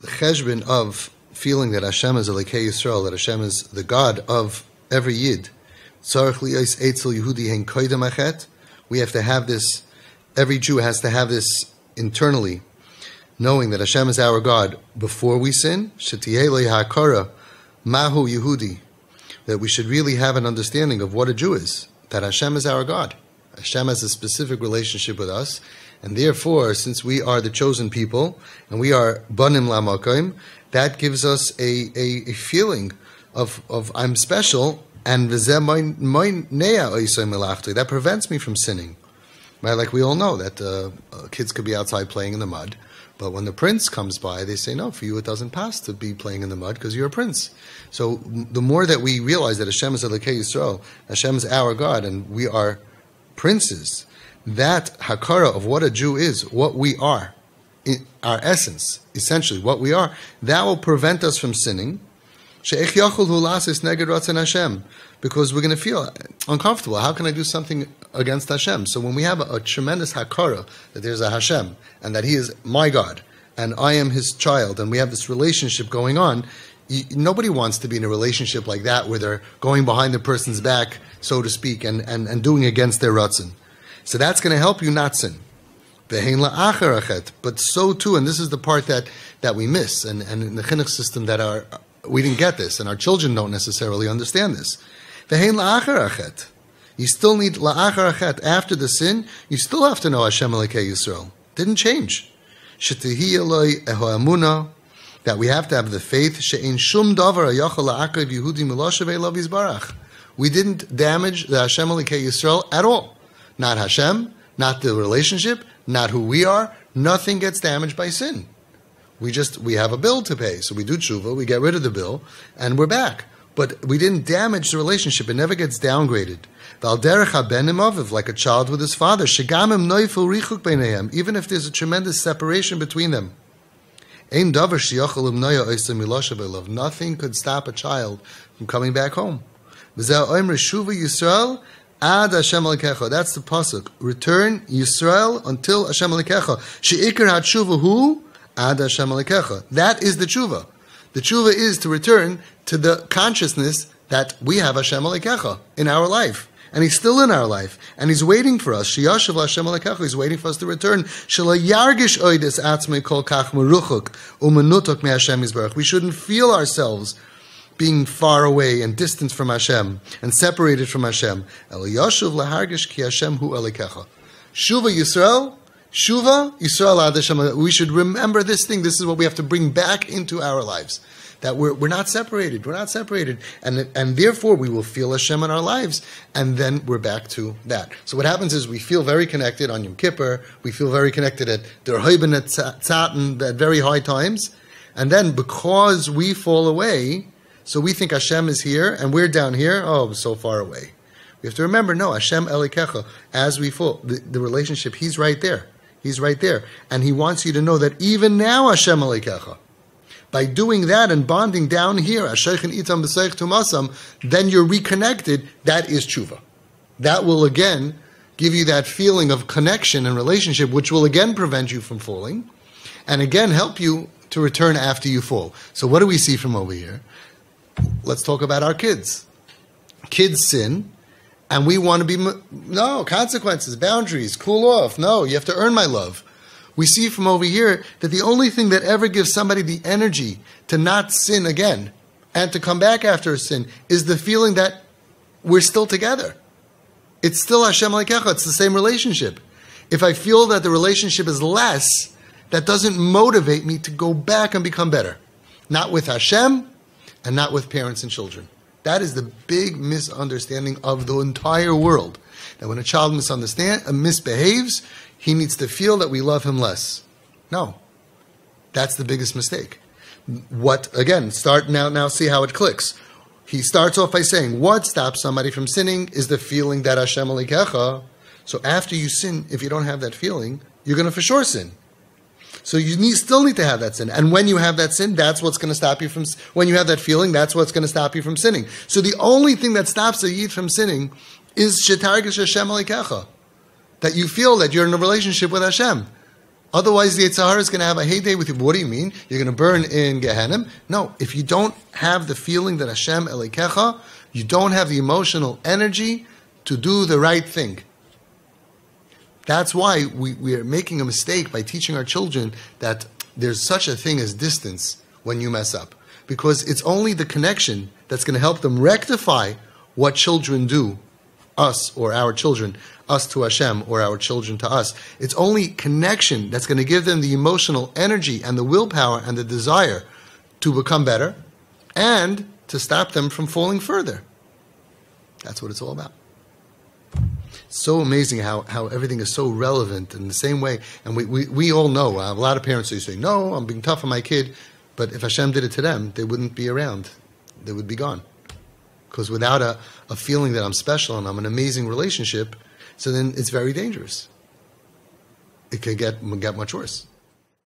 cheshbon of feeling that Hashem is Elokei Yisrael, that Hashem is the God of every Yid. We have to have this, every Jew has to have this internally, knowing that Hashem is our God before we sin. Mahu Yehudi, that we should really have an understanding of what a Jew is, that Hashem is our God. Hashem has a specific relationship with us, and therefore, since we are the chosen people, and we are banim lamakim, that gives us a feeling of I'm special, and that prevents me from sinning. Right? Like we all know that kids could be outside playing in the mud, but when the prince comes by, they say, no, for you it doesn't pass to be playing in the mud because you're a prince. So the more that we realize that Hashem is Elokei Yisrael, Hashem is our God, and we are princes, that hakara of what a Jew is, what we are, in our essence, essentially what we are, that will prevent us from sinning. Because we're going to feel uncomfortable. How can I do something against Hashem? So when we have a tremendous hakara that there's a Hashem and that He is my God and I am His child and we have this relationship going on, nobody wants to be in a relationship like that where they're going behind the person's back, so to speak, and doing against their ratzon. So that's going to help you not sin. But so too, and this is the part that we miss, and in the chinuch system that we didn't get this, and our children don't necessarily understand this. You still need la'achar achet. After the sin, you still have to know Hashem Elokei Yisrael. Didn't change. That we have to have the faith. We didn't damage the Hashem Elokei Yisrael at all. Not Hashem, not the relationship, not who we are. Nothing gets damaged by sin. We have a bill to pay, so we do tshuva, we get rid of the bill, and we're back. But we didn't damage the relationship. It never gets downgraded. Like a child with his father. Even if there's a tremendous separation between them. Nothing could stop a child from coming back home. That's the pasuk. Return Yisrael until Hashem Elikecha. She'ikar hatshuva hu ad Hashem Elikecha. That is the tshuva. The tshuva is to return to the consciousness that we have Hashem Elikecha in our life. And He's still in our life. And He's waiting for us. Sheyashav Hashem Elikecha. He's waiting for us to return. Shelo yargish oides atzmei kol kach meruchuk umenutok meHashem Yisbarach. We shouldn't feel ourselves being far away and distant from Hashem and separated from Hashem. El yashuv lahargish ki Hashem hu Elikecha. Shuva Yisrael. Shuva Yisrael ad Hashem. We should remember this thing. This is what we have to bring back into our lives. That we're not separated. We're not separated. And therefore we will feel Hashem in our lives. And then we're back to that. So what happens is we feel very connected on Yom Kippur. We feel very connected at Der Heuben at Tzaten at very high times. And then because we fall away, so we think Hashem is here and we're down here, so far away. We have to remember, no, Hashem Elikecha, as we fall, the relationship, He's right there. He's right there. And He wants you to know that even now Hashem Elikecha. By doing that and bonding down here, then you're reconnected. That is tshuva. That will again give you that feeling of connection and relationship, which will again prevent you from falling, and again help you to return after you fall. So what do we see from over here? Let's talk about our kids. Kids sin, and we want to be, consequences, boundaries, cool off. No, you have to earn my love. We see from over here that the only thing that ever gives somebody the energy to not sin again and to come back after a sin is the feeling that we're still together. It's still Hashem Elikecha. It's the same relationship. If I feel that the relationship is less, that doesn't motivate me to go back and become better. Not with Hashem and not with parents and children. That is the big misunderstanding of the entire world. That when a child misbehaves, he needs to feel that we love him less. No. That's the biggest mistake. Now see how it clicks. He starts off by saying, what stops somebody from sinning is the feeling that Hashem Elikecha. So after you sin, if you don't have that feeling, you're going to for sure sin. So you still need to have that sin. And when you have that sin, that's what's going to stop you from, when you have that feeling, that's what's going to stop you from sinning. So the only thing that stops a Yid from sinning is shetargish Hashem Elikecha. That you feel that you're in a relationship with Hashem. Otherwise, the Yetzer Hara is going to have a heyday with you. What do you mean? You're going to burn in Gehenna? No. If you don't have the feeling that Hashem Elokecha, you don't have the emotional energy to do the right thing. That's why we are making a mistake by teaching our children that there's such a thing as distance when you mess up. Because it's only the connection that's going to help them rectify what children do, us or our children, us to Hashem or our children to us. It's only connection that's going to give them the emotional energy and the willpower and the desire to become better and to stop them from falling further. That's what it's all about. So amazing how everything is so relevant in the same way. And we all know, a lot of parents who say, no, I'm being tough on my kid. But if Hashem did it to them, they wouldn't be around. They would be gone. Because without a feeling that I'm special and I'm an amazing relationship, so then it's very dangerous. It could get much worse.